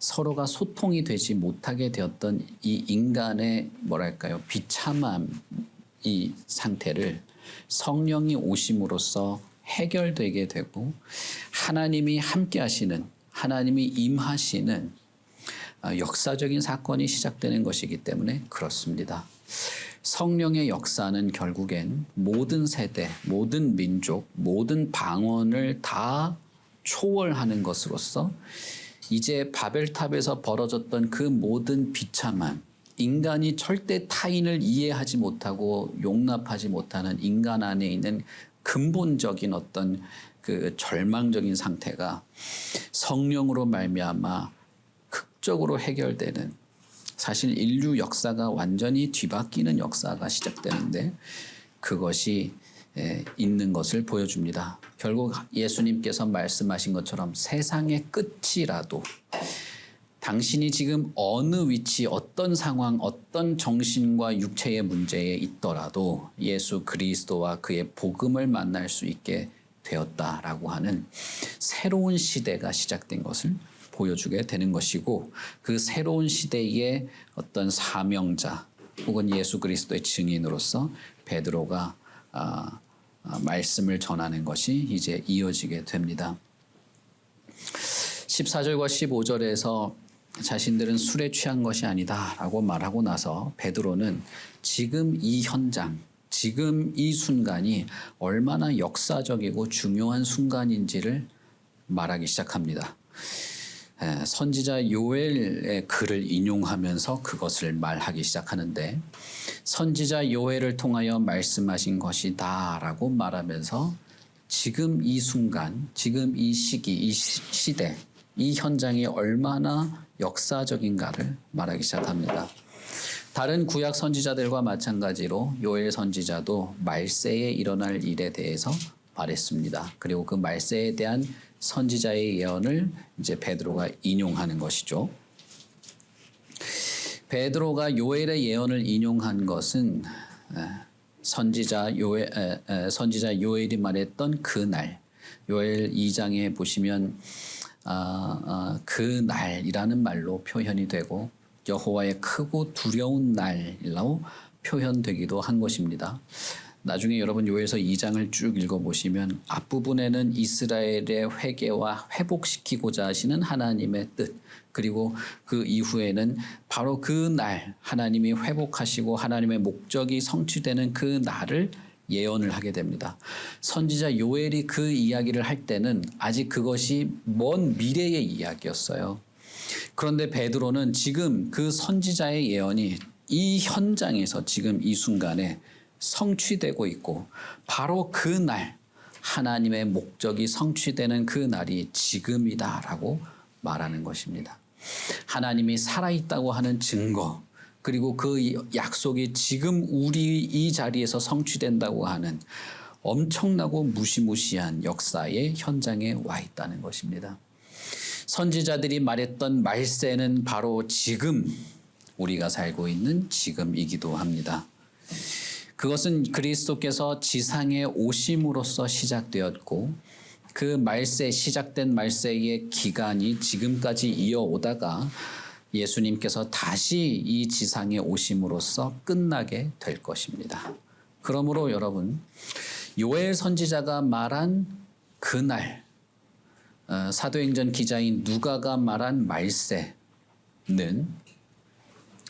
서로가 소통이 되지 못하게 되었던 이 인간의 뭐랄까요, 비참함, 이 상태를 성령이 오심으로써 해결되게 되고 하나님이 함께 하시는, 하나님이 임하시는 역사적인 사건이 시작되는 것이기 때문에 그렇습니다. 성령의 역사는 결국엔 모든 세대, 모든 민족, 모든 방언을 다 초월하는 것으로서 이제 바벨탑에서 벌어졌던 그 모든 비참함, 인간이 절대 타인을 이해하지 못하고 용납하지 못하는 인간 안에 있는 근본적인 어떤 그 절망적인 상태가 성령으로 말미암아 극적으로 해결되는, 사실 인류 역사가 완전히 뒤바뀌는 역사가 시작되는데 그것이 있는 것을 보여줍니다. 결국 예수님께서 말씀하신 것처럼 세상의 끝이라도 당신이 지금 어느 위치, 어떤 상황, 어떤 정신과 육체의 문제에 있더라도 예수 그리스도와 그의 복음을 만날 수 있게 되었다라고 하는 새로운 시대가 시작된 것을 보여주게 되는 것이고, 그 새로운 시대의 어떤 사명자 혹은 예수 그리스도의 증인으로서 베드로가 말씀을 전하는 것이 이제 이어지게 됩니다. 14절과 15절에서 자신들은 술에 취한 것이 아니다 라고 말하고 나서 베드로는 지금 이 현장, 지금 이 순간이 얼마나 역사적이고 중요한 순간인지를 말하기 시작합니다. 선지자 요엘의 글을 인용하면서 그것을 말하기 시작하는데, 선지자 요엘을 통하여 말씀하신 것이다 라고 말하면서 지금 이 순간, 지금 이 시기, 이 시대, 이 현장이 얼마나 역사적인가를 말하기 시작합니다. 다른 구약 선지자들과 마찬가지로 요엘 선지자도 말세에 일어날 일에 대해서 말했습니다. 그리고 그 말세에 대한 선지자의 예언을 이제 베드로가 인용하는 것이죠. 베드로가 요엘의 예언을 인용한 것은 선지자 요엘이 말했던 그 날, 요엘 2장에 보시면 그 날이라는 말로 표현이 되고 여호와의 크고 두려운 날이라고 표현되기도 한 것입니다. 나중에 여러분 요엘서 2장을 쭉 읽어보시면 앞부분에는 이스라엘의 회개와 회복시키고자 하시는 하나님의 뜻, 그리고 그 이후에는 바로 그 날 하나님이 회복하시고 하나님의 목적이 성취되는 그 날을 예언을 하게 됩니다. 선지자 요엘이 그 이야기를 할 때는 아직 그것이 먼 미래의 이야기였어요. 그런데 베드로는 지금 그 선지자의 예언이 이 현장에서 지금 이 순간에 성취되고 있고 바로 그 날 하나님의 목적이 성취되는 그 날이 지금이다라고 말하는 것입니다. 하나님이 살아있다고 하는 증거, 그리고 그 약속이 지금 우리 이 자리에서 성취된다고 하는 엄청나고 무시무시한 역사의 현장에 와 있다는 것입니다. 선지자들이 말했던 말세는 바로 지금 우리가 살고 있는 지금이기도 합니다. 그것은 그리스도께서 지상에 오심으로써 시작되었고 그 말세, 시작된 말세의 기간이 지금까지 이어오다가 예수님께서 다시 이 지상에 오심으로써 끝나게 될 것입니다. 그러므로 여러분, 요엘 선지자가 말한 그날, 사도행전 기자인 누가가 말한 말세는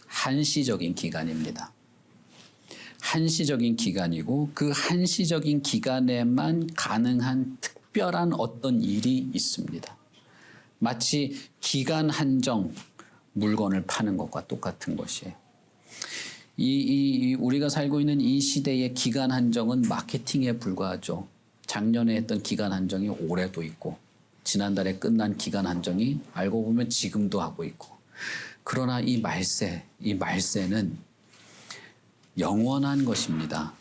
한시적인 기간입니다. 한시적인 기간이고 그 한시적인 기간에만 가능한 특별한 어떤 일이 있습니다. 마치 기간 한정 물건을 파는 것과 똑같은 것이에요. 우리가 살고 있는 이 시대의 기간 한정은 마케팅에 불과하죠. 작년에 했던 기간 한정이 올해도 있고 지난달에 끝난 기간 한정이 알고 보면 지금도 하고 있고, 그러나 이 말세는 영원한 것입니다.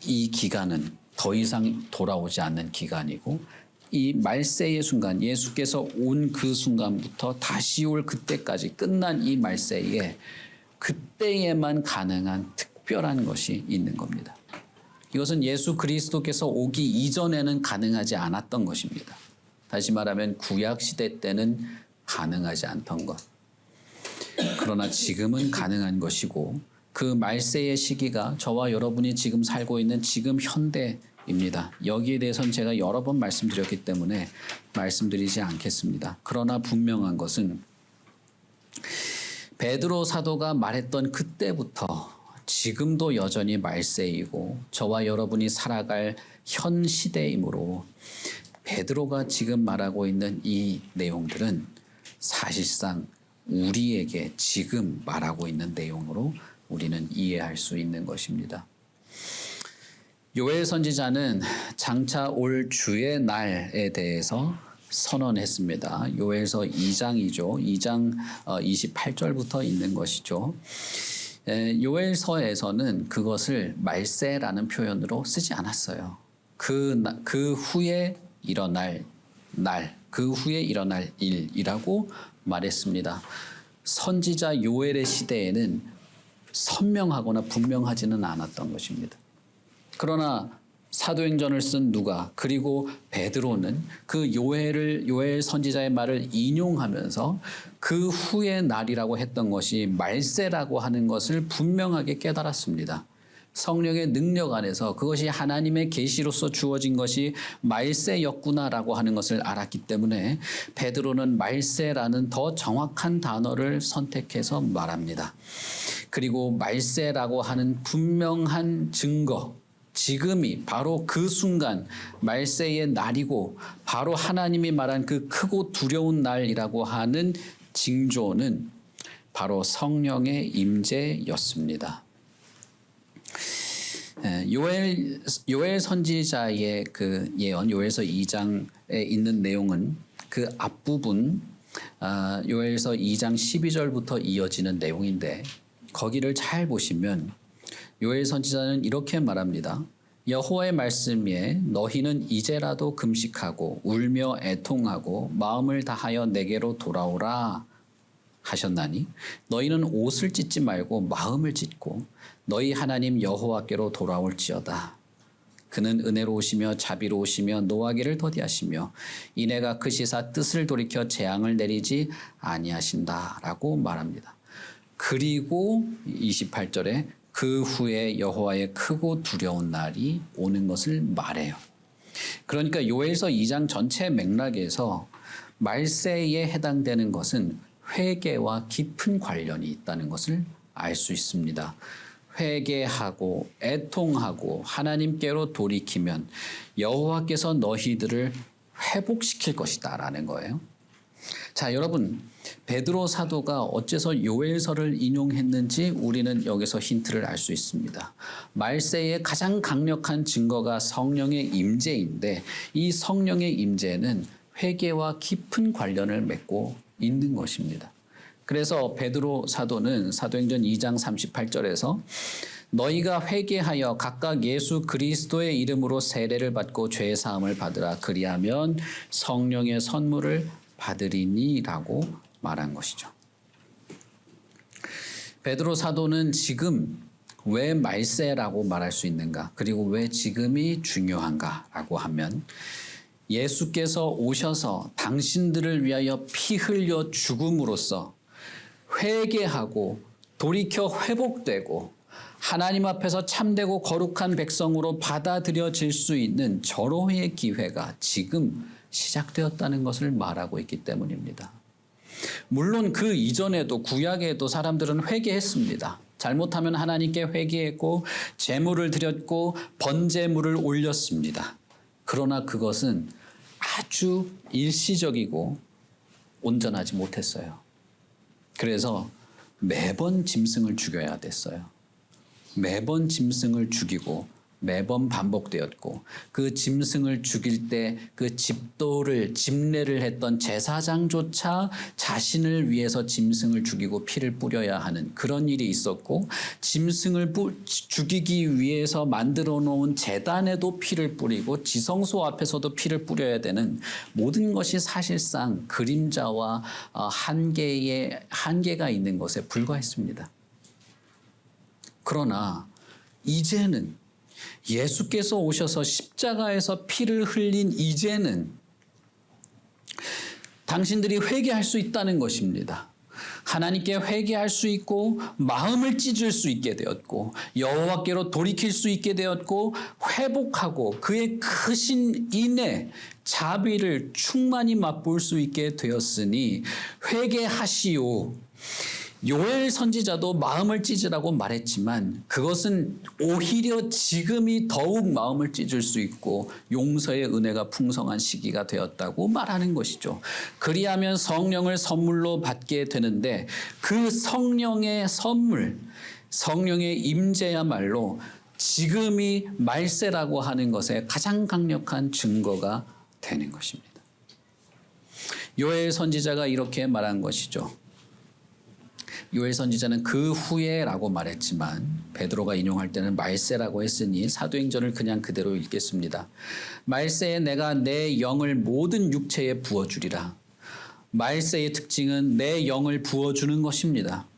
이 기간은 더 이상 돌아오지 않는 기간이고 이 말세의 순간, 예수께서 온 그 순간부터 다시 올 그때까지 끝난 이 말세에 그때에만 가능한 특별한 것이 있는 겁니다. 이것은 예수 그리스도께서 오기 이전에는 가능하지 않았던 것입니다. 다시 말하면 구약 시대 때는 가능하지 않던 것. 그러나 지금은 가능한 것이고 그 말세의 시기가 저와 여러분이 지금 살고 있는 지금 현대입니다. 여기에 대해서는 제가 여러 번 말씀드렸기 때문에 말씀드리지 않겠습니다. 그러나 분명한 것은 베드로 사도가 말했던 그때부터 지금도 여전히 말세이고 저와 여러분이 살아갈 현 시대이므로 베드로가 지금 말하고 있는 이 내용들은 사실상 우리에게 지금 말하고 있는 내용으로 우리는 이해할 수 있는 것입니다. 요엘 선지자는 장차 올 주의 날에 대해서 선언했습니다. 요엘서 2장이죠. 2장 28절부터 있는 것이죠. 요엘서에서는 그것을 말세라는 표현으로 쓰지 않았어요. 그 후에 일어날 날, 그 후에 일어날 일이라고 말했습니다. 선지자 요엘의 시대에는 선명하거나 분명하지는 않았던 것입니다. 그러나 사도행전을 쓴 누가 그리고 베드로는 그 요엘 선지자의 말을 인용하면서 그 후의 날이라고 했던 것이 말세라고 하는 것을 분명하게 깨달았습니다. 성령의 능력 안에서 그것이 하나님의 계시로서 주어진 것이 말세였구나라고 하는 것을 알았기 때문에 베드로는 말세라는 더 정확한 단어를 선택해서 말합니다. 그리고 말세라고 하는 분명한 증거, 지금이 바로 그 순간 말세의 날이고 바로 하나님이 말한 그 크고 두려운 날이라고 하는 징조는 바로 성령의 임재였습니다. 요엘 선지자의 그 예언, 요엘서 2장에 있는 내용은 그 앞부분 요엘서 2장 12절부터 이어지는 내용인데 거기를 잘 보시면 요엘 선지자는 이렇게 말합니다. 여호와의 말씀에 너희는 이제라도 금식하고 울며 애통하고 마음을 다하여 내게로 돌아오라 하셨나니 너희는 옷을 찢지 말고 마음을 찢고 너희 하나님 여호와께로 돌아올지어다. 그는 은혜로우시며 자비로우시며 노하기를 더디하시며 이내가 크시사 뜻을 돌이켜 재앙을 내리지 아니하신다라고 말합니다. 그리고 28절에 그 후에 여호와의 크고 두려운 날이 오는 것을 말해요. 그러니까 요엘서 2장 전체 맥락에서 말세에 해당되는 것은 회개와 깊은 관련이 있다는 것을 알 수 있습니다. 회개하고 애통하고 하나님께로 돌이키면 여호와께서 너희들을 회복시킬 것이다라는 거예요. 자, 여러분, 베드로 사도가 어째서 요엘서를 인용했는지 우리는 여기서 힌트를 알 수 있습니다. 말세의 가장 강력한 증거가 성령의 임재인데 이 성령의 임재는 회개와 깊은 관련을 맺고 있는 것입니다. 그래서 베드로 사도는 사도행전 2장 38절에서 너희가 회개하여 각각 예수 그리스도의 이름으로 세례를 받고 죄 사함을 받으라. 그리하면 성령의 선물을 받으리니라고 말한 것이죠. 베드로 사도는 지금 왜 말세라고 말할 수 있는가? 그리고 왜 지금이 중요한가라고 하면 예수께서 오셔서 당신들을 위하여 피 흘려 죽음으로써 회개하고 돌이켜 회복되고 하나님 앞에서 참되고 거룩한 백성으로 받아들여질 수 있는 절호의 기회가 지금 시작되었다는 것을 말하고 있기 때문입니다. 물론 그 이전에도 구약에도 사람들은 회개했습니다. 잘못하면 하나님께 회개했고 제물을 드렸고 번제물을 올렸습니다. 그러나 그것은 아주 일시적이고 온전하지 못했어요. 그래서 매번 짐승을 죽여야 됐어요. 매번 짐승을 죽이고 매번 반복되었고 그 짐승을 죽일 때 그 집례를 했던 제사장조차 자신을 위해서 짐승을 죽이고 피를 뿌려야 하는 그런 일이 있었고 짐승을 죽이기 위해서 만들어 놓은 제단에도 피를 뿌리고 지성소 앞에서도 피를 뿌려야 되는 모든 것이 사실상 그림자와 한계가 있는 것에 불과했습니다. 그러나 이제는 예수께서 오셔서 십자가에서 피를 흘린 이제는 당신들이 회개할 수 있다는 것입니다. 하나님께 회개할 수 있고 마음을 찢을 수 있게 되었고 여호와께로 돌이킬 수 있게 되었고 회복하고 그의 크신 인애 자비를 충만히 맛볼 수 있게 되었으니 회개하시오. 요엘 선지자도 마음을 찢으라고 말했지만 그것은 오히려 지금이 더욱 마음을 찢을 수 있고 용서의 은혜가 풍성한 시기가 되었다고 말하는 것이죠. 그리하면 성령을 선물로 받게 되는데 그 성령의 선물, 성령의 임재야말로 지금이 말세라고 하는 것에 가장 강력한 증거가 되는 것입니다. 요엘 선지자가 이렇게 말한 것이죠. 요엘 선지자는 그 후에라고 말했지만 베드로가 인용할 때는 말세라고 했으니 사도행전을 그냥 그대로 읽겠습니다. 말세에 내가 내 영을 모든 육체에 부어주리라. 말세의 특징은 내 영을 부어주는 것입니다.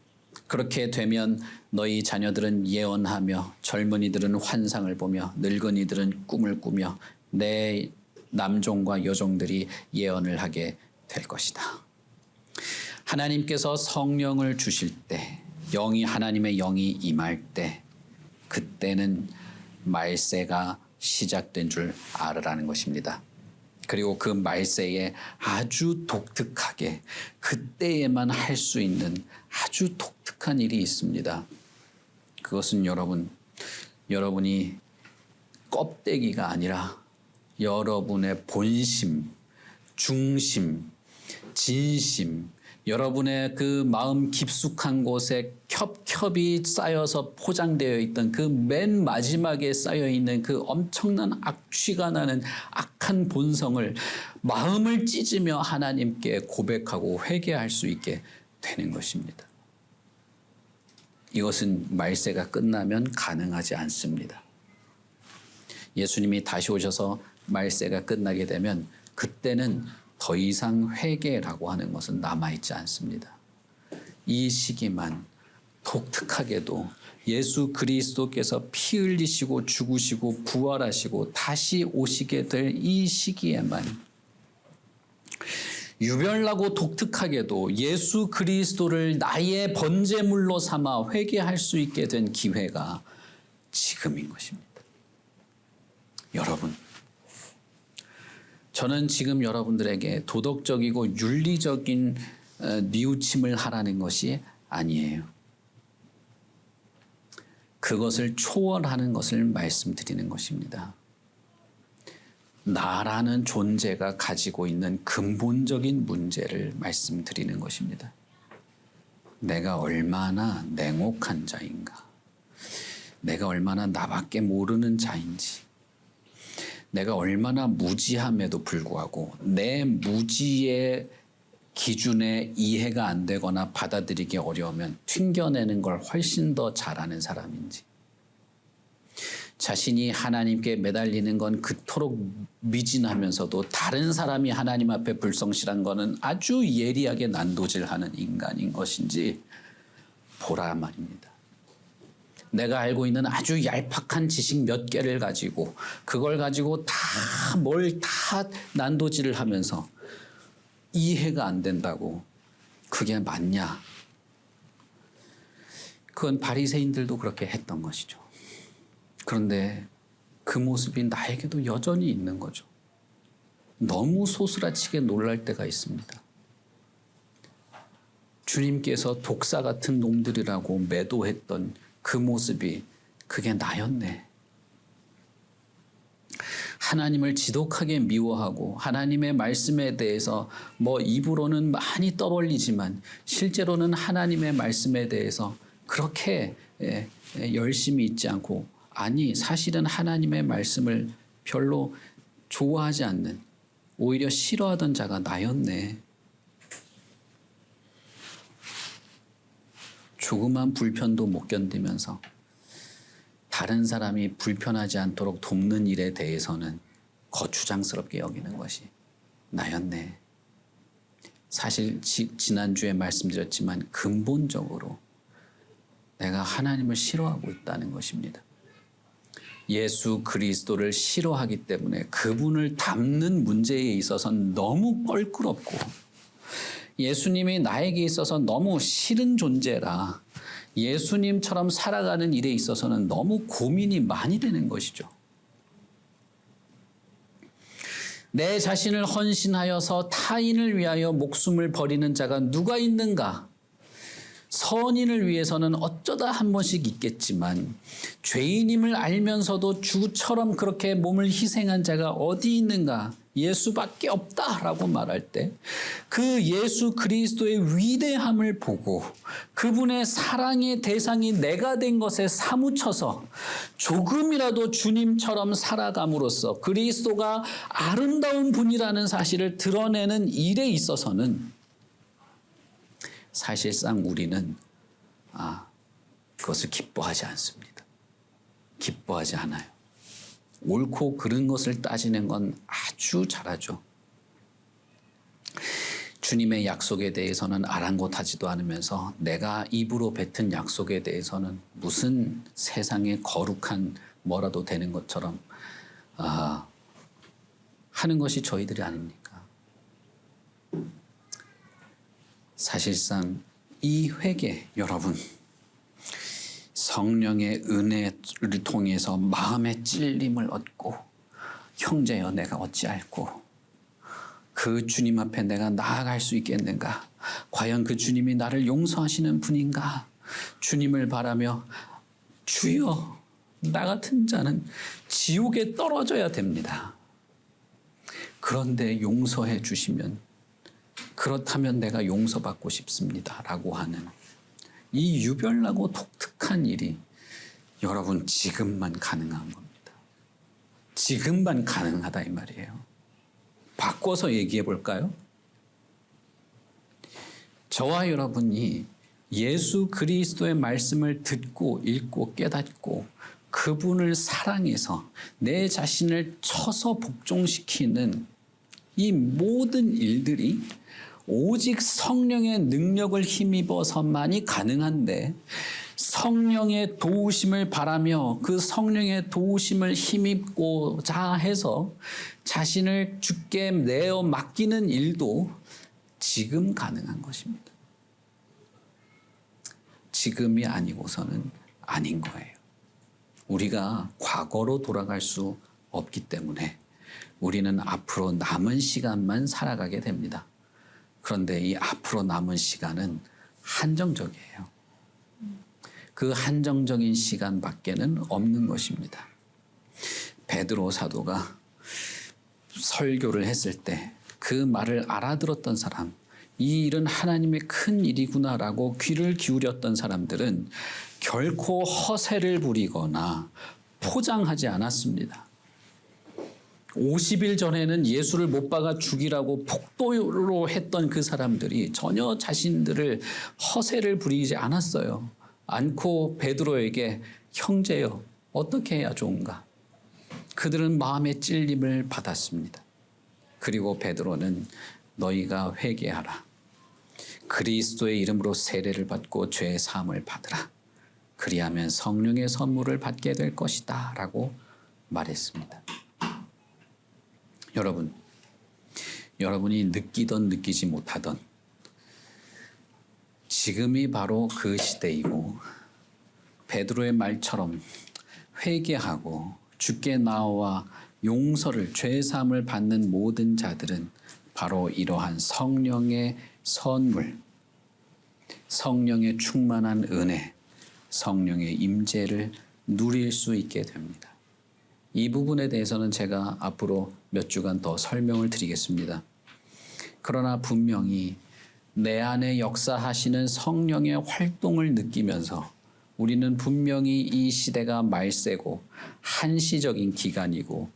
그렇게 되면 너희 자녀들은 예언하며 젊은이들은 환상을 보며 늙은이들은 꿈을 꾸며 내 남종과 여종들이 예언을 하게 될 것이다. 하나님께서 성령을 주실 때, 하나님의 영이 임할 때, 그때는 말세가 시작된 줄 알으라는 것입니다. 그리고 그 말세에 아주 독특하게 그때에만 할 수 있는 아주 독특한 일이 있습니다. 그것은 여러분이 껍데기가 아니라 여러분의 본심, 중심, 진심, 여러분의 그 마음 깊숙한 곳에 겹겹이 쌓여서 포장되어 있던 그 맨 마지막에 쌓여 있는 그 엄청난 악취가 나는 악한 본성을 마음을 찢으며 하나님께 고백하고 회개할 수 있게 되는 것입니다. 이것은 말세가 끝나면 가능하지 않습니다. 예수님이 다시 오셔서 말세가 끝나게 되면 그때는 더 이상 회개라고 하는 것은 남아있지 않습니다. 이 시기만 독특하게도 예수 그리스도께서 피 흘리시고 죽으시고 부활하시고 다시 오시게 될 이 시기에만 유별나고 독특하게도 예수 그리스도를 나의 번제물로 삼아 회개할 수 있게 된 기회가 지금인 것입니다. 여러분, 저는 지금 여러분들에게 도덕적이고 윤리적인 뉘우침을 하라는 것이 아니에요. 그것을 초월하는 것을 말씀드리는 것입니다. 나라는 존재가 가지고 있는 근본적인 문제를 말씀드리는 것입니다. 내가 얼마나 냉혹한 자인가? 내가 얼마나 나밖에 모르는 자인지? 내가 얼마나 무지함에도 불구하고 내 무지의 기준에 이해가 안 되거나 받아들이기 어려우면 튕겨내는 걸 훨씬 더 잘하는 사람인지, 자신이 하나님께 매달리는 건 그토록 미진하면서도 다른 사람이 하나님 앞에 불성실한 거는 아주 예리하게 난도질하는 인간인 것인지 보라 말입니다. 내가 알고 있는 아주 얄팍한 지식 몇 개를 가지고 그걸 가지고 다 난도질을 하면서 이해가 안 된다고 그게 맞냐? 그건 바리새인들도 그렇게 했던 것이죠. 그런데 그 모습이 나에게도 여전히 있는 거죠. 너무 소스라치게 놀랄 때가 있습니다. 주님께서 독사 같은 놈들이라고 매도했던 그 모습이 그게 나였네. 하나님을 지독하게 미워하고 하나님의 말씀에 대해서 입으로는 많이 떠벌리지만 실제로는 하나님의 말씀에 대해서 그렇게 열심히 있지 않고, 아니 사실은 하나님의 말씀을 별로 좋아하지 않는, 오히려 싫어하던 자가 나였네. 조그만 불편도 못 견디면서 다른 사람이 불편하지 않도록 돕는 일에 대해서는 거추장스럽게 여기는 것이 나였네. 사실 지난주에 말씀드렸지만 근본적으로 내가 하나님을 싫어하고 있다는 것입니다. 예수 그리스도를 싫어하기 때문에 그분을 닮는 문제에 있어서는 너무 껄끄럽고 예수님이 나에게 있어서 너무 싫은 존재라 예수님처럼 살아가는 일에 있어서는 너무 고민이 많이 되는 것이죠. 내 자신을 헌신하여서 타인을 위하여 목숨을 버리는 자가 누가 있는가? 선인을 위해서는 어쩌다 한 번씩 있겠지만 죄인임을 알면서도 주처럼 그렇게 몸을 희생한 자가 어디 있는가? 예수밖에 없다라고 말할 때 그 예수 그리스도의 위대함을 보고 그분의 사랑의 대상이 내가 된 것에 사무쳐서 조금이라도 주님처럼 살아감으로써 그리스도가 아름다운 분이라는 사실을 드러내는 일에 있어서는 사실상 우리는 그것을 기뻐하지 않습니다. 기뻐하지 않아요. 옳고 그른 것을 따지는 건 아주 잘하죠. 주님의 약속에 대해서는 아랑곳하지도 않으면서 내가 입으로 뱉은 약속에 대해서는 무슨 세상의 거룩한 뭐라도 되는 것처럼 하는 것이 저희들이 아닙니까? 사실상 이 회개 여러분 성령의 은혜를 통해서 마음의 찔림을 얻고 형제여 내가 어찌할꼬 그 주님 앞에 내가 나아갈 수 있겠는가? 과연 그 주님이 나를 용서하시는 분인가? 주님을 바라며 주여 나 같은 자는 지옥에 떨어져야 됩니다. 그런데 용서해 주시면 그렇다면 내가 용서받고 싶습니다 라고 하는 이 유별나고 독특한 일이 여러분 지금만 가능한 겁니다. 지금만 가능하다 이 말이에요. 바꿔서 얘기해 볼까요? 저와 여러분이 예수 그리스도의 말씀을 듣고 읽고 깨닫고 그분을 사랑해서 내 자신을 쳐서 복종시키는 이 모든 일들이 오직 성령의 능력을 힘입어서만이 가능한데 성령의 도우심을 바라며 그 성령의 도우심을 힘입고자 해서 자신을 주께 내어 맡기는 일도 지금 가능한 것입니다. 지금이 아니고서는 아닌 거예요. 우리가 과거로 돌아갈 수 없기 때문에 우리는 앞으로 남은 시간만 살아가게 됩니다. 그런데 이 앞으로 남은 시간은 한정적이에요. 그 한정적인 시간밖에는 없는 것입니다. 베드로 사도가 설교를 했을 때 그 말을 알아들었던 사람, 이 일은 하나님의 큰 일이구나라고 귀를 기울였던 사람들은 결코 허세를 부리거나 포장하지 않았습니다. 50일 전에는 예수를 못 박아 죽이라고 폭도로 했던 그 사람들이 전혀 자신들을 허세를 부리지 않았어요. 않고 베드로에게 형제여 어떻게 해야 좋은가? 그들은 마음의 찔림을 받았습니다. 그리고 베드로는 너희가 회개하라. 그리스도의 이름으로 세례를 받고 죄의 사함을 받으라. 그리하면 성령의 선물을 받게 될 것이다 라고 말했습니다. 여러분이 느끼던 느끼지 못하던 지금이 바로 그 시대이고 베드로의 말처럼 회개하고 주께 나와 용서를 죄사함을 받는 모든 자들은 바로 이러한 성령의 선물, 성령의 충만한 은혜, 성령의 임재를 누릴 수 있게 됩니다. 이 부분에 대해서는 제가 앞으로 몇 주간 더 설명을 드리겠습니다. 그러나 분명히 내 안에 역사하시는 성령의 활동을 느끼면서 우리는 분명히 이 시대가 말세고 한시적인 기간이고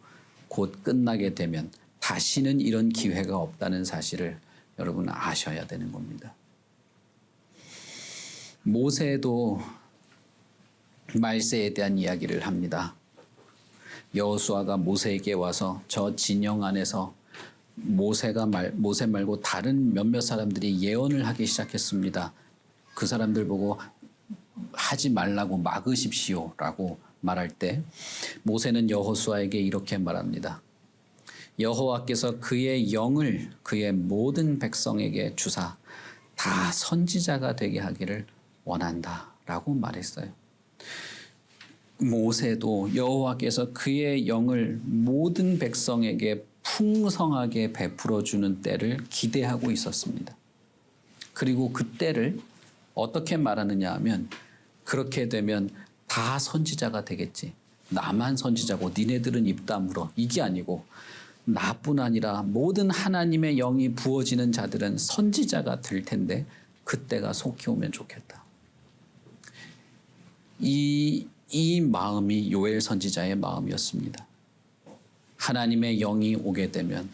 곧 끝나게 되면 다시는 이런 기회가 없다는 사실을 여러분 아셔야 되는 겁니다. 모세도 말세에 대한 이야기를 합니다. 여호수아가 모세에게 와서 저 진영 안에서 모세 말고 다른 몇몇 사람들이 예언을 하기 시작했습니다. 그 사람들 보고 하지 말라고 막으십시오라고 말할 때 모세는 여호수아에게 이렇게 말합니다. 여호와께서 그의 영을 그의 모든 백성에게 주사 다 선지자가 되게 하기를 원한다라고 말했어요. 모세도 여호와께서 그의 영을 모든 백성에게 풍성하게 베풀어 주는 때를 기대하고 있었습니다. 그리고 그 때를 어떻게 말하느냐 하면 그렇게 되면 다 선지자가 되겠지. 나만 선지자고 니네들은 입 다물어. 이게 아니고 나뿐 아니라 모든 하나님의 영이 부어지는 자들은 선지자가 될 텐데 그때가 속히 오면 좋겠다. 이 마음이 요엘 선지자의 마음이었습니다. 하나님의 영이 오게 되면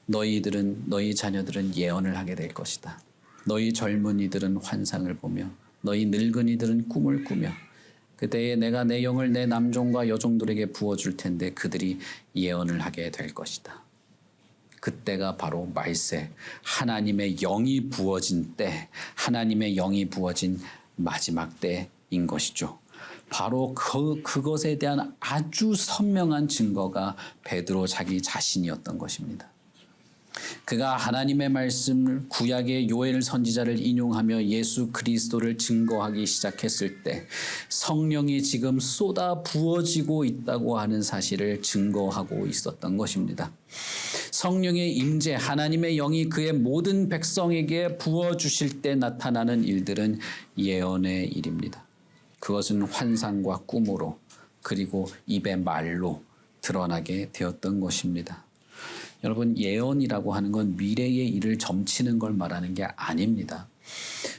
너희 자녀들은 예언을 하게 될 것이다. 너희 젊은이들은 환상을 보며 너희 늙은이들은 꿈을 꾸며 그때에 내가 내 영을 내 남종과 여종들에게 부어줄 텐데 그들이 예언을 하게 될 것이다. 그때가 바로 말세, 하나님의 영이 부어진 때, 하나님의 영이 부어진 마지막 때인 것이죠. 바로 그것에 대한 아주 선명한 증거가 베드로 자기 자신이었던 것입니다. 그가 하나님의 말씀을 구약의 요엘 선지자를 인용하며 예수 그리스도를 증거하기 시작했을 때 성령이 지금 쏟아 부어지고 있다고 하는 사실을 증거하고 있었던 것입니다. 성령의 임재, 하나님의 영이 그의 모든 백성에게 부어주실 때 나타나는 일들은 예언의 일입니다. 그것은 환상과 꿈으로 그리고 입의 말로 드러나게 되었던 것입니다. 여러분, 예언이라고 하는 건 미래의 일을 점치는 걸 말하는 게 아닙니다.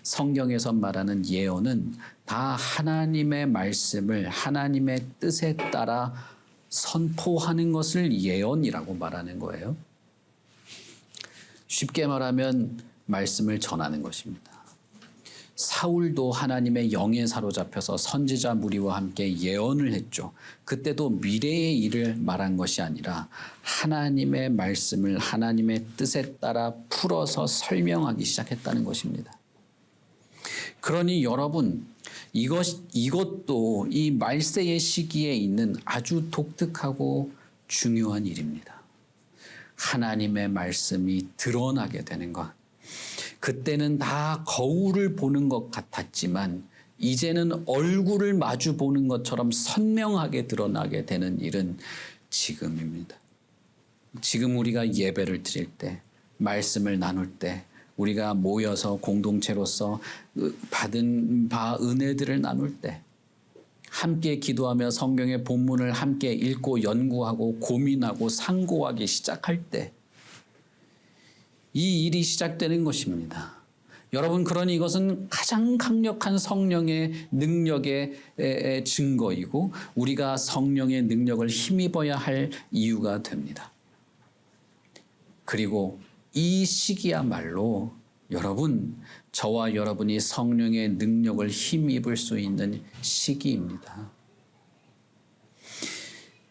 성경에서 말하는 예언은 다 하나님의 말씀을 하나님의 뜻에 따라 선포하는 것을 예언이라고 말하는 거예요. 쉽게 말하면 말씀을 전하는 것입니다. 사울도 하나님의 영에 사로잡혀서 선지자 무리와 함께 예언을 했죠. 그때도 미래의 일을 말한 것이 아니라 하나님의 말씀을 하나님의 뜻에 따라 풀어서 설명하기 시작했다는 것입니다. 그러니 여러분, 이것도 이 말세의 시기에 있는 아주 독특하고 중요한 일입니다. 하나님의 말씀이 드러나게 되는 것. 그때는 다 거울을 보는 것 같았지만 이제는 얼굴을 마주 보는 것처럼 선명하게 드러나게 되는 일은 지금입니다. 지금 우리가 예배를 드릴 때, 말씀을 나눌 때, 우리가 모여서 공동체로서 받은 바 은혜들을 나눌 때, 함께 기도하며 성경의 본문을 함께 읽고 연구하고 고민하고 상고하기 시작할 때 이 일이 시작되는 것입니다. 여러분, 그러니 이것은 가장 강력한 성령의 능력의 증거이고 우리가 성령의 능력을 힘입어야 할 이유가 됩니다. 그리고 이 시기야말로 여러분, 저와 여러분이 성령의 능력을 힘입을 수 있는 시기입니다.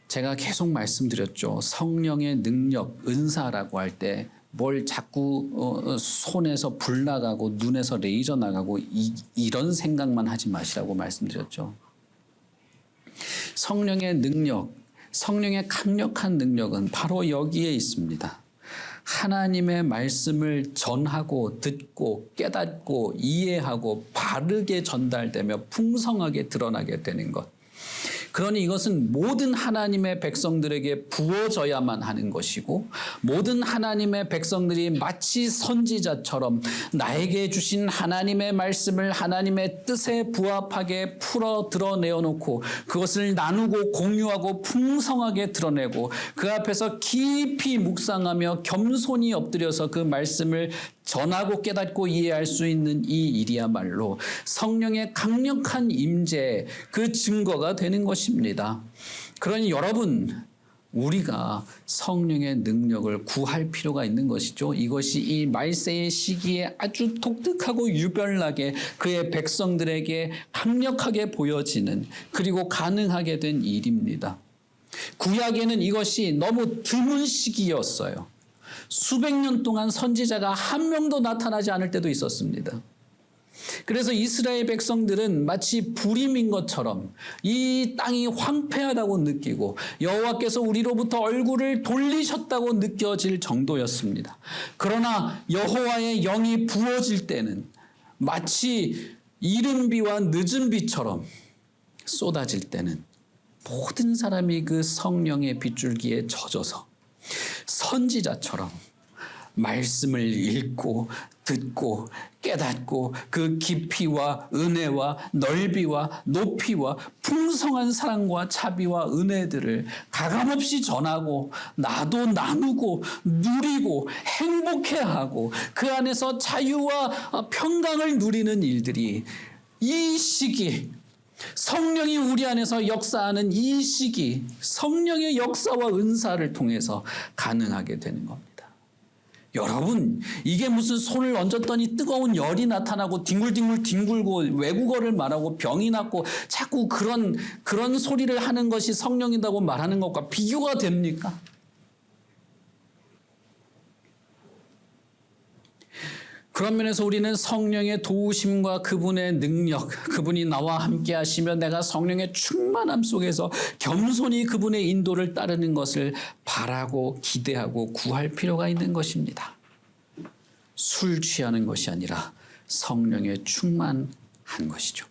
제가 계속 말씀드렸죠. 성령의 능력, 은사라고 할 때 뭘 자꾸 손에서 불 나가고 눈에서 레이저 나가고 이런 생각만 하지 마시라고 말씀드렸죠. 성령의 능력, 성령의 강력한 능력은 바로 여기에 있습니다. 하나님의 말씀을 전하고 듣고 깨닫고 이해하고 바르게 전달되며 풍성하게 드러나게 되는 것. 그러니 이것은 모든 하나님의 백성들에게 부어져야만 하는 것이고 모든 하나님의 백성들이 마치 선지자처럼 나에게 주신 하나님의 말씀을 하나님의 뜻에 부합하게 풀어 드러내어놓고 그것을 나누고 공유하고 풍성하게 드러내고 그 앞에서 깊이 묵상하며 겸손히 엎드려서 그 말씀을 전하고 깨닫고 이해할 수 있는 이 일이야말로 성령의 강력한 임재 그 증거가 되는 것입니다. 그러니 여러분, 우리가 성령의 능력을 구할 필요가 있는 것이죠. 이것이 이 말세의 시기에 아주 독특하고 유별나게 그의 백성들에게 강력하게 보여지는 그리고 가능하게 된 일입니다. 구약에는 이것이 너무 드문 시기였어요. 수백 년 동안 선지자가 한 명도 나타나지 않을 때도 있었습니다. 그래서 이스라엘 백성들은 마치 불임인 것처럼 이 땅이 황폐하다고 느끼고 여호와께서 우리로부터 얼굴을 돌리셨다고 느껴질 정도였습니다. 그러나 여호와의 영이 부어질 때는 마치 이른 비와 늦은 비처럼 쏟아질 때는 모든 사람이 그 성령의 빗줄기에 젖어서 선지자처럼 말씀을 읽고 듣고 깨닫고 그 깊이와 은혜와 넓이와 높이와 풍성한 사랑과 자비와 은혜들을 가감없이 전하고 나도 나누고 누리고 행복해하고 그 안에서 자유와 평강을 누리는 일들이 이 시기, 성령이 우리 안에서 역사하는 이 시기, 성령의 역사와 은사를 통해서 가능하게 되는 겁니다. 여러분, 이게 무슨 손을 얹었더니 뜨거운 열이 나타나고 뒹굴뒹굴 뒹굴고 외국어를 말하고 병이 났고 자꾸 그런 소리를 하는 것이 성령이라고 말하는 것과 비교가 됩니까? 그런 면에서 우리는 성령의 도우심과 그분의 능력, 그분이 나와 함께 하시며 내가 성령의 충만함 속에서 겸손히 그분의 인도를 따르는 것을 바라고 기대하고 구할 필요가 있는 것입니다. 술 취하는 것이 아니라 성령의 충만한 것이죠.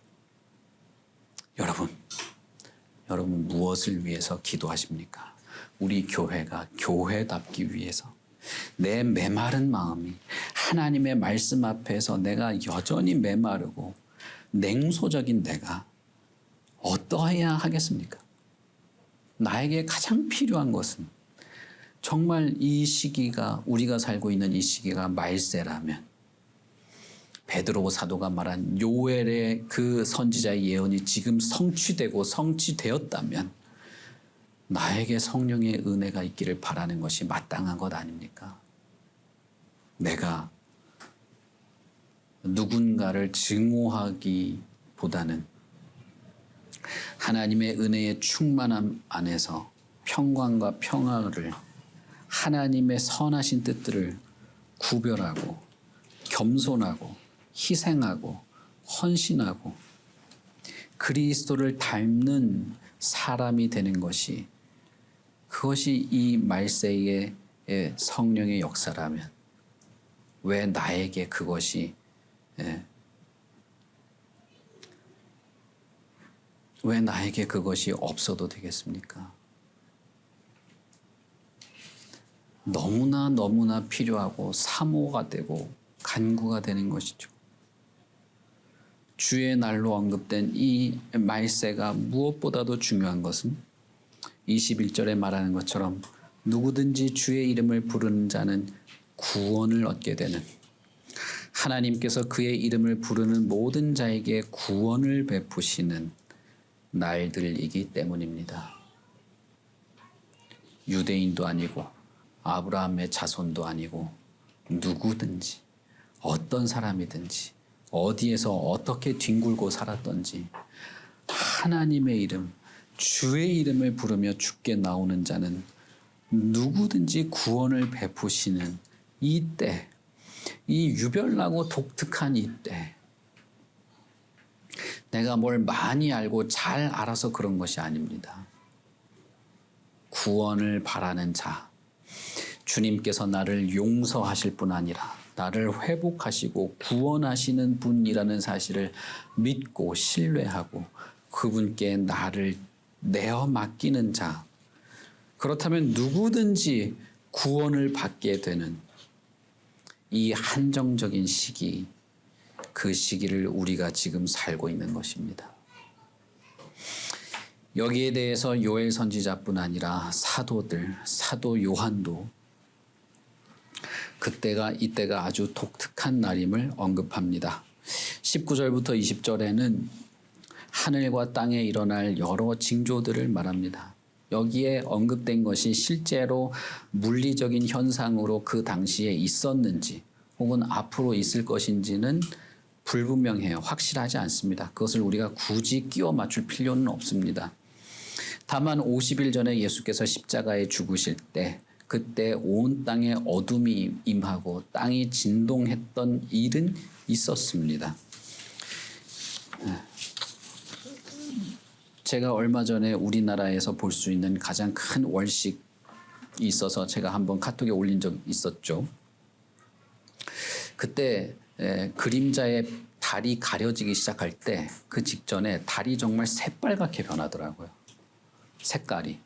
여러분 무엇을 위해서 기도하십니까? 우리 교회가 교회답기 위해서 내 메마른 마음이 하나님의 말씀 앞에서 내가 여전히 메마르고 냉소적인 내가 어떠해야 하겠습니까? 나에게 가장 필요한 것은 정말 이 시기가 우리가 살고 있는 이 시기가 말세라면 베드로 사도가 말한 요엘의 그 선지자의 예언이 지금 성취되고 성취되었다면 나에게 성령의 은혜가 있기를 바라는 것이 마땅한 것 아닙니까? 내가 누군가를 증오하기보다는 하나님의 은혜의 충만함 안에서 평강과 평화를 하나님의 선하신 뜻들을 구별하고 겸손하고 희생하고 헌신하고 그리스도를 닮는 사람이 되는 것이 그것이 이 말세의 성령의 역사라면 왜 나에게 그것이 없어도 되겠습니까? 너무나 필요하고 사모가 되고 간구가 되는 것이죠. 주의 날로 언급된 이 말세가 무엇보다도 중요한 것은 21절에 말하는 것처럼 누구든지 주의 이름을 부르는 자는 구원을 얻게 되는 하나님께서 그의 이름을 부르는 모든 자에게 구원을 베푸시는 날들이기 때문입니다. 유대인도 아니고 아브라함의 자손도 아니고 누구든지 어떤 사람이든지 어디에서 어떻게 뒹굴고 살았던지 하나님의 이름, 주의 이름을 부르며 주께 나오는 자는 누구든지 구원을 베푸시는 이 때, 이 유별나고 독특한 이 때, 내가 뭘 많이 알고 잘 알아서 그런 것이 아닙니다. 구원을 바라는 자, 주님께서 나를 용서하실 뿐 아니라 나를 회복하시고 구원하시는 분이라는 사실을 믿고 신뢰하고 그분께 나를 내어 맡기는 자, 그렇다면 누구든지 구원을 받게 되는 이 한정적인 시기, 그 시기를 우리가 지금 살고 있는 것입니다. 여기에 대해서 요엘 선지자뿐 아니라 사도들, 사도 요한도 이때가 아주 독특한 날임을 언급합니다. 19절부터 20절에는 하늘과 땅에 일어날 여러 징조들을 말합니다. 여기에 언급된 것이 실제로 물리적인 현상으로 그 당시에 있었는지 혹은 앞으로 있을 것인지는 불분명해요. 확실하지 않습니다. 그것을 우리가 굳이 끼워 맞출 필요는 없습니다. 다만 50일 전에 예수께서 십자가에 죽으실 때 그때 온 땅에 어둠이 임하고 땅이 진동했던 일은 있었습니다. 제가 얼마 전에 우리나라에서 볼 수 있는 가장 큰 월식이 있어서 제가 한번 카톡에 올린 적 있었죠. 그때 그림자의 달이 가려지기 시작할 때 그 직전에 달이 정말 새빨갛게 변하더라고요. 색깔이.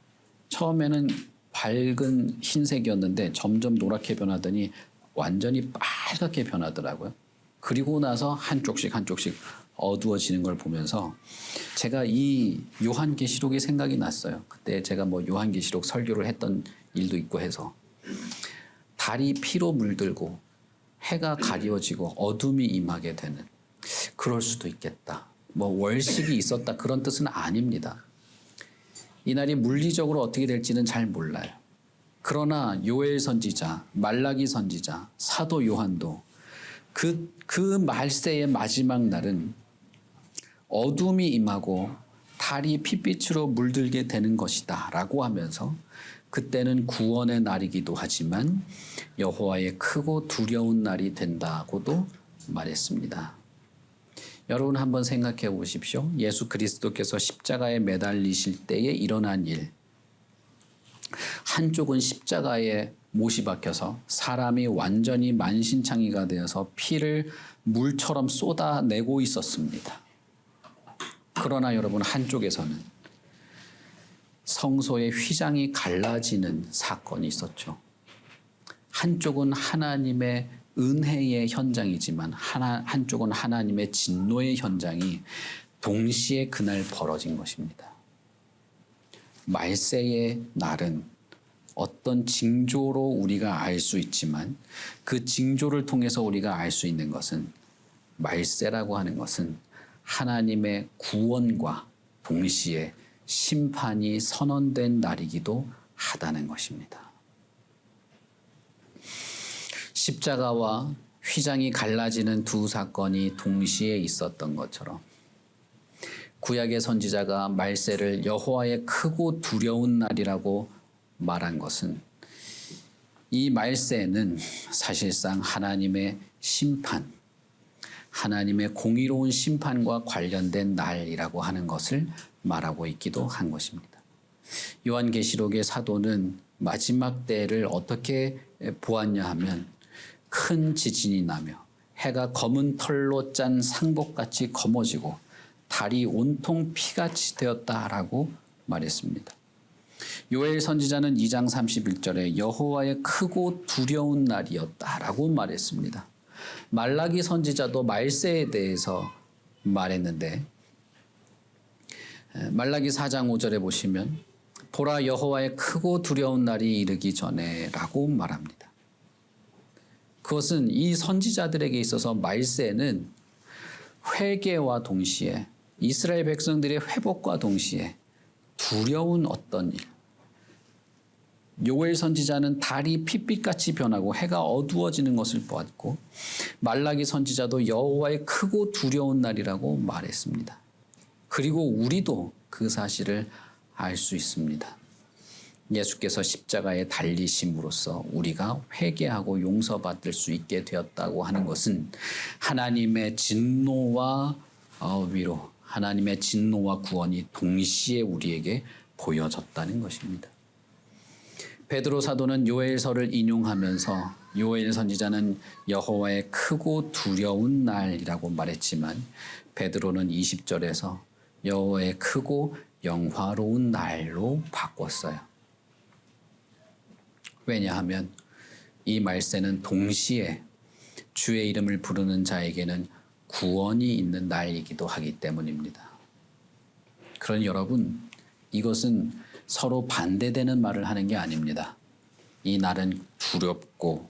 처음에는 밝은 흰색이었는데 점점 노랗게 변하더니 완전히 빨갛게 변하더라고요. 그리고 나서 한쪽씩 어두워지는 걸 보면서 제가 이 요한계시록이 생각이 났어요. 그때 제가 뭐 요한계시록 설교를 했던 일도 있고 해서 달이 피로 물들고 해가 가려지고 어둠이 임하게 되는 그럴 수도 있겠다. 뭐 월식이 있었다 그런 뜻은 아닙니다. 이날이 물리적으로 어떻게 될지는 잘 몰라요. 그러나 요엘 선지자, 말라기 선지자, 사도 요한도 그 말세의 마지막 날은 어둠이 임하고 달이 핏빛으로 물들게 되는 것이다 라고 하면서 그때는 구원의 날이기도 하지만 여호와의 크고 두려운 날이 된다고도 말했습니다. 여러분 한번 생각해 보십시오. 예수 그리스도께서 십자가에 매달리실 때에 일어난 일. 한쪽은 십자가에 못이 박혀서 사람이 완전히 만신창이가 되어서 피를 물처럼 쏟아내고 있었습니다. 그러나 여러분 한쪽에서는 성소의 휘장이 갈라지는 사건이 있었죠. 한쪽은 하나님의 은혜의 현장이지만 한쪽은 하나님의 진노의 현장이 동시에 그날 벌어진 것입니다. 말세의 날은 어떤 징조로 우리가 알 수 있지만 그 징조를 통해서 우리가 알 수 있는 것은 말세라고 하는 것은 하나님의 구원과 동시에 심판이 선언된 날이기도 하다는 것입니다. 십자가와 휘장이 갈라지는 두 사건이 동시에 있었던 것처럼 구약의 선지자가 말세를 여호와의 크고 두려운 날이라고 말한 것은 이 말세는 사실상 하나님의 심판, 하나님의 공의로운 심판과 관련된 날이라고 하는 것을 말하고 있기도 한 것입니다. 요한계시록의 사도는 마지막 때를 어떻게 보았냐 하면 큰 지진이 나며 해가 검은 털로 짠 상복같이 검어지고 달이 온통 피같이 되었다라고 말했습니다. 요엘 선지자는 2장 31절에 여호와의 크고 두려운 날이었다라고 말했습니다. 말라기 선지자도 말세에 대해서 말했는데 말라기 4장 5절에 보시면 보라 여호와의 크고 두려운 날이 이르기 전에라고 말합니다. 그것은 이 선지자들에게 있어서 말세는 회개와 동시에 이스라엘 백성들의 회복과 동시에 두려운 어떤 일. 요엘 선지자는 달이 핏빛같이 변하고 해가 어두워지는 것을 보았고 말라기 선지자도 여호와의 크고 두려운 날이라고 말했습니다. 그리고 우리도 그 사실을 알 수 있습니다. 예수께서 십자가에 달리심으로써 우리가 회개하고 용서받을 수 있게 되었다고 하는 것은 하나님의 진노와 위로, 하나님의 진노와 구원이 동시에 우리에게 보여졌다는 것입니다. 베드로 사도는 요엘서를 인용하면서 요엘 선지자는 여호와의 크고 두려운 날이라고 말했지만 베드로는 20절에서 여호와의 크고 영화로운 날로 바꿨어요. 왜냐하면 이 말세는 동시에 주의 이름을 부르는 자에게는 구원이 있는 날이기도 하기 때문입니다. 그러니 여러분, 이것은 서로 반대되는 말을 하는 게 아닙니다. 이 날은 두렵고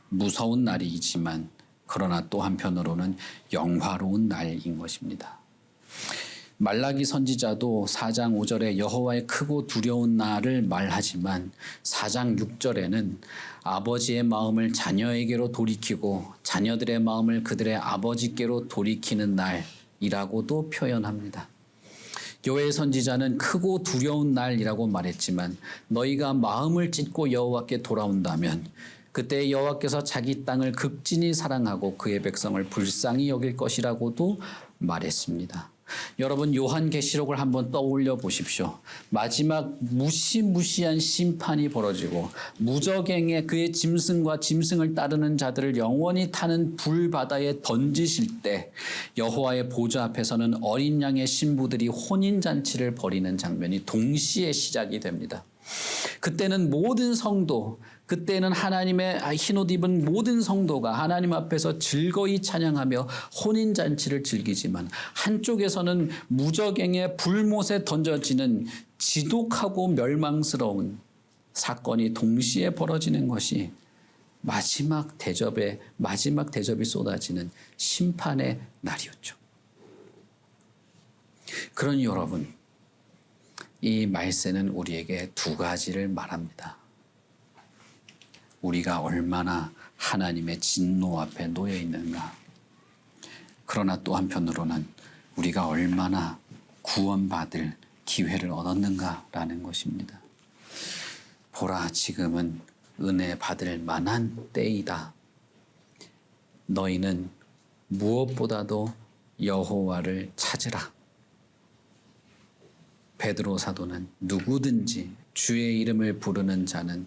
무서운 날이지만 그러나 또 한편으로는 영화로운 날인 것입니다. 말라기 선지자도 4장 5절에 여호와의 크고 두려운 날을 말하지만 4장 6절에는 아버지의 마음을 자녀에게로 돌이키고 자녀들의 마음을 그들의 아버지께로 돌이키는 날이라고도 표현합니다. 요엘 선지자는 크고 두려운 날이라고 말했지만 너희가 마음을 찢고 여호와께 돌아온다면 그때 여호와께서 자기 땅을 극진히 사랑하고 그의 백성을 불쌍히 여길 것이라고도 말했습니다. 여러분 요한계시록을 한번 떠올려 보십시오. 마지막 무시무시한 심판이 벌어지고 무저갱의 그의 짐승과 짐승을 따르는 자들을 영원히 타는 불바다에 던지실 때 여호와의 보좌 앞에서는 어린 양의 신부들이 혼인잔치를 벌이는 장면이 동시에 시작이 됩니다. 그때는 모든 성도, 그때는 하나님의 흰옷 입은 모든 성도가 하나님 앞에서 즐거이 찬양하며 혼인잔치를 즐기지만 한쪽에서는 무저갱의 불못에 던져지는 지독하고 멸망스러운 사건이 동시에 벌어지는 것이 마지막 대접이 쏟아지는 심판의 날이었죠. 그러니 여러분, 이 말세는 우리에게 두 가지를 말합니다. 우리가 얼마나 하나님의 진노 앞에 놓여 있는가. 그러나 또 한편으로는 우리가 얼마나 구원받을 기회를 얻었는가라는 것입니다. 보라, 지금은 은혜 받을 만한 때이다. 너희는 무엇보다도 여호와를 찾으라. 베드로 사도는 누구든지 주의 이름을 부르는 자는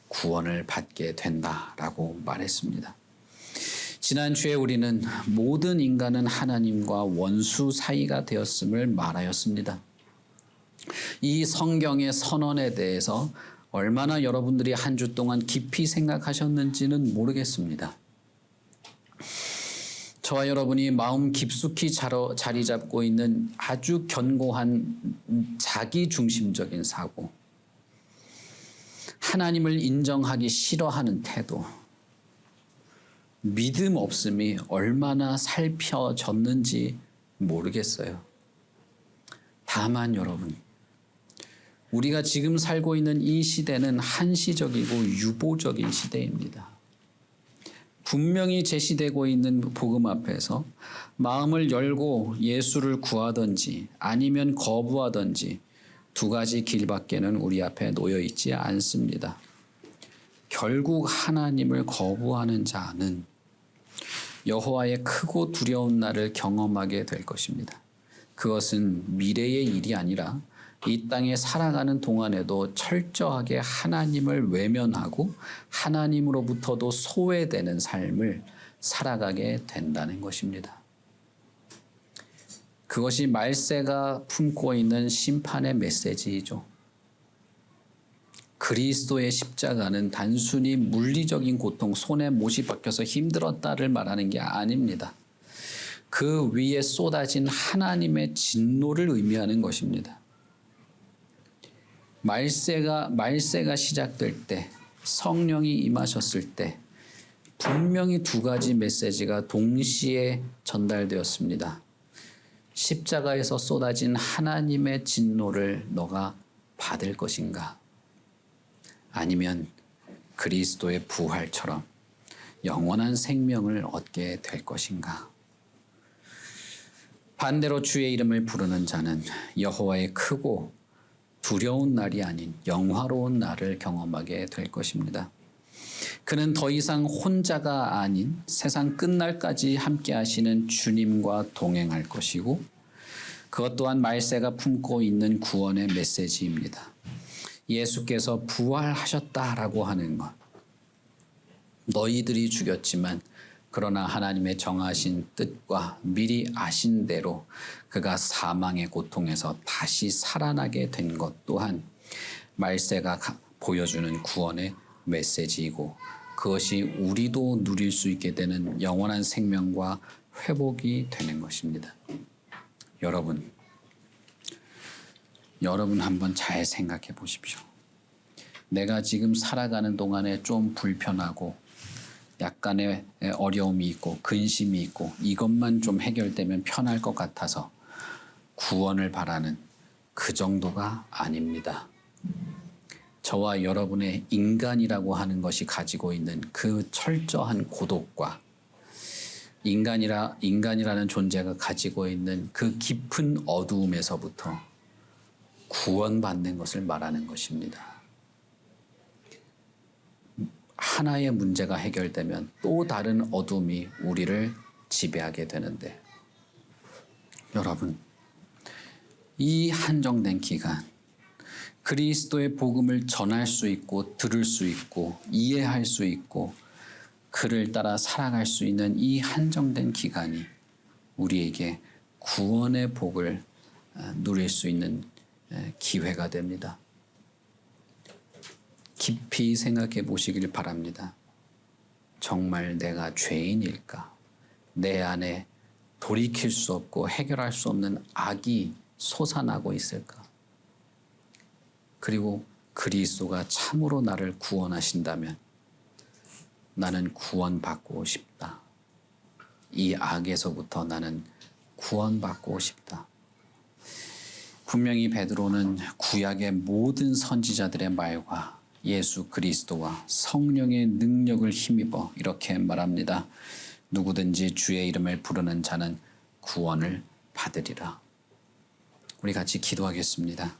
구원을 받게 된다라고 말했습니다. 지난주에 우리는 모든 인간은 하나님과 원수 사이가 되었음을 말하였습니다. 이 성경의 선언에 대해서 얼마나 여러분들이 한 주 동안 깊이 생각하셨는지는 모르겠습니다. 저와 여러분이 마음 깊숙이 자리 잡고 있는 아주 견고한 자기중심적인 사고, 하나님을 인정하기 싫어하는 태도, 믿음 없음이 얼마나 살펴졌는지 모르겠어요. 다만 여러분, 우리가 지금 살고 있는 이 시대는 한시적이고 유보적인 시대입니다. 분명히 제시되고 있는 복음 앞에서 마음을 열고 예수를 구하든지 아니면 거부하든지 두 가지 길밖에는 우리 앞에 놓여 있지 않습니다. 결국 하나님을 거부하는 자는 여호와의 크고 두려운 날을 경험하게 될 것입니다. 그것은 미래의 일이 아니라 이 땅에 살아가는 동안에도 철저하게 하나님을 외면하고 하나님으로부터도 소외되는 삶을 살아가게 된다는 것입니다. 그것이 말세가 품고 있는 심판의 메시지이죠. 그리스도의 십자가는 단순히 물리적인 고통, 손에 못이 박혀서 힘들었다를 말하는 게 아닙니다. 그 위에 쏟아진 하나님의 진노를 의미하는 것입니다. 말세가 시작될 때, 성령이 임하셨을 때 분명히 두 가지 메시지가 동시에 전달되었습니다. 십자가에서 쏟아진 하나님의 진노를 너가 받을 것인가? 아니면 그리스도의 부활처럼 영원한 생명을 얻게 될 것인가? 반대로 주의 이름을 부르는 자는 여호와의 크고 두려운 날이 아닌 영화로운 날을 경험하게 될 것입니다. 그는 더 이상 혼자가 아닌 세상 끝날까지 함께 하시는 주님과 동행할 것이고, 그것 또한 말세가 품고 있는 구원의 메시지입니다. 예수께서 부활하셨다라고 하는 것. 너희들이 죽였지만 그러나 하나님의 정하신 뜻과 미리 아신 대로 그가 사망의 고통에서 다시 살아나게 된 것 또한 말세가 보여주는 구원의 메시지이고, 그것이 우리도 누릴 수 있게 되는 영원한 생명과 회복이 되는 것입니다. 여러분 한번 잘 생각해 보십시오. 내가 지금 살아가는 동안에 좀 불편하고 약간의 어려움이 있고 근심이 있고 이것만 좀 해결되면 편할 것 같아서 구원을 바라는 그 정도가 아닙니다. 저와 여러분의 인간이라고 하는 것이 가지고 있는 그 철저한 고독과 인간이라는 존재가 가지고 있는 그 깊은 어두움에서부터 구원받는 것을 말하는 것입니다. 하나의 문제가 해결되면 또 다른 어둠이 우리를 지배하게 되는데, 여러분, 이 한정된 기간, 그리스도의 복음을 전할 수 있고 들을 수 있고 이해할 수 있고 그를 따라 살아갈 수 있는 이 한정된 기간이 우리에게 구원의 복을 누릴 수 있는 기회가 됩니다. 깊이 생각해 보시길 바랍니다. 정말 내가 죄인일까? 내 안에 돌이킬 수 없고 해결할 수 없는 악이 솟아나고 있을까? 그리고 그리스도가 참으로 나를 구원하신다면 나는 구원받고 싶다. 이 악에서부터 나는 구원받고 싶다. 분명히 베드로는 구약의 모든 선지자들의 말과 예수 그리스도와 성령의 능력을 힘입어 이렇게 말합니다. 누구든지 주의 이름을 부르는 자는 구원을 받으리라. 우리 같이 기도하겠습니다.